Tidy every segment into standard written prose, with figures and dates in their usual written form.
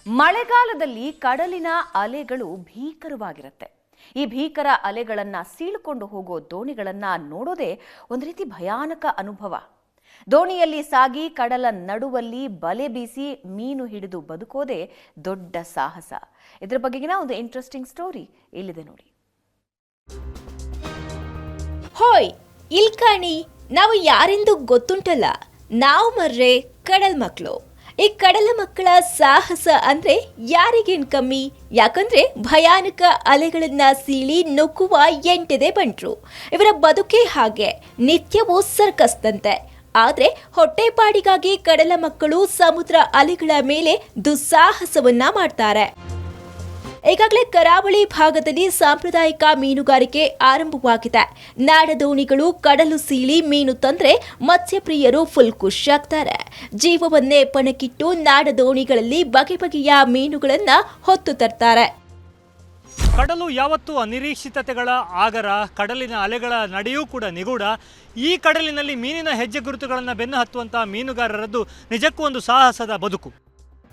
ಮಳೆಗಾಲದಲ್ಲಿ ಕಡಲಿನ ಅಲೆಗಳು ಭೀಕರವಾಗಿರುತ್ತೆ. ಈ ಭೀಕರ ಅಲೆಗಳನ್ನ ಸೀಳ್ಕೊಂಡು ಹೋಗೋ ದೋಣಿಗಳನ್ನ ನೋಡೋದೇ ಒಂದು ರೀತಿ ಭಯಾನಕ ಅನುಭವ. ದೋಣಿಯಲ್ಲಿ ಸಾಗಿ ಕಡಲ ನಡುವಲ್ಲಿ ಬಲೆ ಬೀಸಿ ಮೀನು ಹಿಡಿದು ಬದುಕೋದೇ ದೊಡ್ಡ ಸಾಹಸ. ಇದರ ಬಗೆಗಿನ ಒಂದು ಇಂಟ್ರೆಸ್ಟಿಂಗ್ ಸ್ಟೋರಿ ಇಲ್ಲಿದೆ ನೋಡಿ. ಹೋಯ್ ಇಲ್ಕಾಣಿ, ನಾವು ಯಾರೆಂದು ಗೊತ್ತುಂಟಲ್ಲ, ನಾವು ಮರ್ರೆ ಕಡಲ್ ಮಕ್ಕಳು. ಈ ಕಡಲ ಮಕ್ಕಳ ಸಾಹಸ ಅಂದ್ರೆ ಯಾರಿಗೇನ್ ಕಮ್ಮಿ? ಯಾಕಂದ್ರೆ ಭಯಾನಕ ಅಲೆಗಳನ್ನ ಸೀಳಿ ನುಗ್ಗುವ ಎಂಟೆದೆ ಬಂಟ್ರು. ಇವರ ಬದುಕೇ ಹಾಗೆ, ನಿತ್ಯವೂ ಸರ್ಕಸ್ದಂತೆ. ಆದ್ರೆ ಹೊಟ್ಟೆಪಾಡಿಗಾಗಿ ಕಡಲ ಮಕ್ಕಳು ಸಮುದ್ರ ಅಲೆಗಳ ಮೇಲೆ ದುಸ್ಸಾಹಸವನ್ನ ಮಾಡ್ತಾರೆ. ಈಗಾಗಲೇ ಕರಾವಳಿ ಭಾಗದಲ್ಲಿ ಸಾಂಪ್ರದಾಯಿಕ ಮೀನುಗಾರಿಕೆ ಆರಂಭವಾಗಿದೆ. ನಾಡದೋಣಿಗಳು ಕಡಲು ಸೀಳಿ ಮೀನು ತಂದ್ರೆ ಮತ್ಸ್ಯಪ್ರಿಯರು ಫುಲ್ ಖುಷಿಯಾಗ್ತಾರೆ. ಜೀವವನ್ನೇ ಪಣಕ್ಕಿಟ್ಟು ನಾಡದೋಣಿಗಳಲ್ಲಿ ಬಗೆ ಬಗೆಯ ಮೀನುಗಳನ್ನ ಹೊತ್ತು ತರ್ತಾರೆ. ಕಡಲು ಯಾವತ್ತೂ ಅನಿರೀಕ್ಷಿತತೆಗಳ ಆಗರ, ಕಡಲಿನ ಅಲೆಗಳ ನಡೆಯೂ ಕೂಡ ನಿಗೂಢ. ಈ ಕಡಲಿನಲ್ಲಿ ಮೀನಿನ ಹೆಜ್ಜೆ ಗುರುತುಗಳನ್ನು ಬೆನ್ನು ಹತ್ತುವಂತಹ ಮೀನುಗಾರರದ್ದು ನಿಜಕ್ಕೂ ಒಂದು ಸಾಹಸದ ಬದುಕು.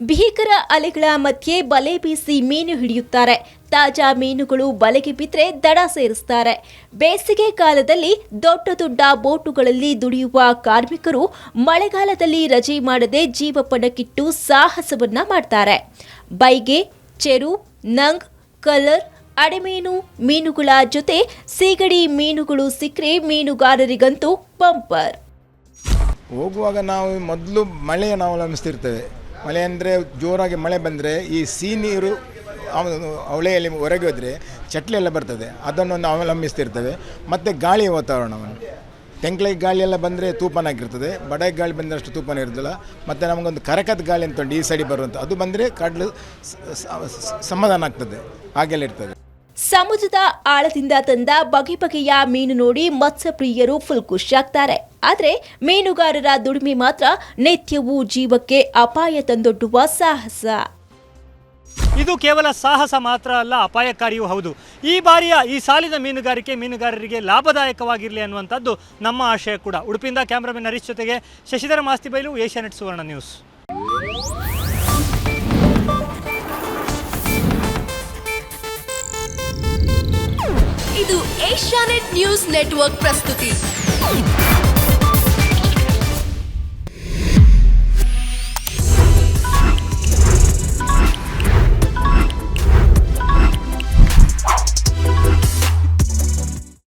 ಭೀಕರ ಅಲೆಗಳ ಮಧ್ಯೆ ಬಲೆ ಬೀಸಿ ಮೀನು ಹಿಡಿಯುತ್ತಾರೆ. ತಾಜಾ ಮೀನುಗಳು ಬಲೆಗೆ ಬಿದ್ದರೆ ದಡ ಸೇರಿಸ್ತಾರೆ. ಬೇಸಿಗೆ ಕಾಲದಲ್ಲಿ ದೊಡ್ಡ ದೊಡ್ಡ ಬೋಟುಗಳಲ್ಲಿ ದುಡಿಯುವ ಕಾರ್ಮಿಕರು ಮಳೆಗಾಲದಲ್ಲಿ ರಜೆ ಮಾಡದೆ ಜೀವಪಣಕ್ಕಿಟ್ಟು ಸಾಹಸವನ್ನ ಮಾಡ್ತಾರೆ. ಬೈಗೆ, ಚೆರು, ನಂಗ್, ಕಲರ್, ಅಡೆಮೀನು ಮೀನುಗಳ ಜೊತೆ ಸೀಗಡಿ ಮೀನುಗಳು ಸಿಕ್ಕರೆ ಮೀನುಗಾರರಿಗಂತೂ ಬಂಪರ್. ಹೋಗುವಾಗ ನಾವು ಮೊದಲು ಮಳೆಯನ್ನು ಅವಲಂಬಿಸ್ತಿರ್ತೇವೆ. ಮಳೆ ಅಂದರೆ ಜೋರಾಗಿ ಮಳೆ ಬಂದರೆ ಈ ಸಿಹಿ ನೀರು ಹೊಳೆಯಲ್ಲಿ ಹೊರಗೆ ಹೋದರೆ ಚಟ್ಲಿ ಎಲ್ಲ ಬರ್ತದೆ, ಅದನ್ನು ಅವಲಂಬಿಸ್ತಿರ್ತೇವೆ. ಮತ್ತು ಗಾಳಿಯ ವಾತಾವರಣವನ್ನು, ತೆಂಕ್ಲೈ ಗಾಳಿ ಎಲ್ಲ ಬಂದರೆ ತೂಫಾನಾಗಿರ್ತದೆ, ಬಡಾಯಿ ಗಾಳಿ ಬಂದರೆ ಅಷ್ಟು ತೂಫಾನ ಇರೋದಿಲ್ಲ. ಮತ್ತು ನಮಗೊಂದು ಕರಕದ ಗಾಳಿ ಅಂತ ಉಂಟು, ಈ ಸೈಡ್ ಬರುವಂಥ, ಅದು ಬಂದರೆ ಕಡಲು ಸಮಾಧಾನ ಆಗ್ತದೆ, ಹಾಗೆಲ್ಲ ಇರ್ತದೆ. ಸಮುದ್ರದ ಆಳದಿಂದ ತಂದ ಬಗೆ ಬಗೆಯ ಮೀನು ನೋಡಿ ಮತ್ಸ್ಯಪ್ರಿಯರು ಫುಲ್ ಖುಷಿಯಾಗ್ತಾರೆ. ಆದರೆ ಮೀನುಗಾರರ ದುಡಿಮೆ ಮಾತ್ರ ನಿತ್ಯವೂ ಜೀವಕ್ಕೆ ಅಪಾಯ ತಂದೊಡ್ಡುವ ಸಾಹಸ. ಇದು ಕೇವಲ ಸಾಹಸ ಮಾತ್ರ ಅಲ್ಲ, ಅಪಾಯಕಾರಿಯೂ ಹೌದು. ಈ ಬಾರಿಯ ಈ ಸಾಲಿನ ಮೀನುಗಾರರಿಗೆ ಲಾಭದಾಯಕವಾಗಿರಲಿ ಅನ್ನುವಂಥದ್ದು ನಮ್ಮ ಆಶಯ ಕೂಡ. ಉಡುಪಿಯಿಂದ ಕ್ಯಾಮ್ರಾಮನ್ ಹರೀಶ್ ಜೊತೆಗೆ ಶಶಿಧರ ಮಾಸ್ತಿಬೈಲು, ಏಷ್ಯಾನೆಟ್ ಸುವರ್ಣ ನ್ಯೂಸ್. ಇದು ಏಷ್ಯಾನೆಟ್ ನ್ಯೂಸ್ ನೆಟ್ವರ್ಕ್ ಪ್ರಸ್ತುತಿ.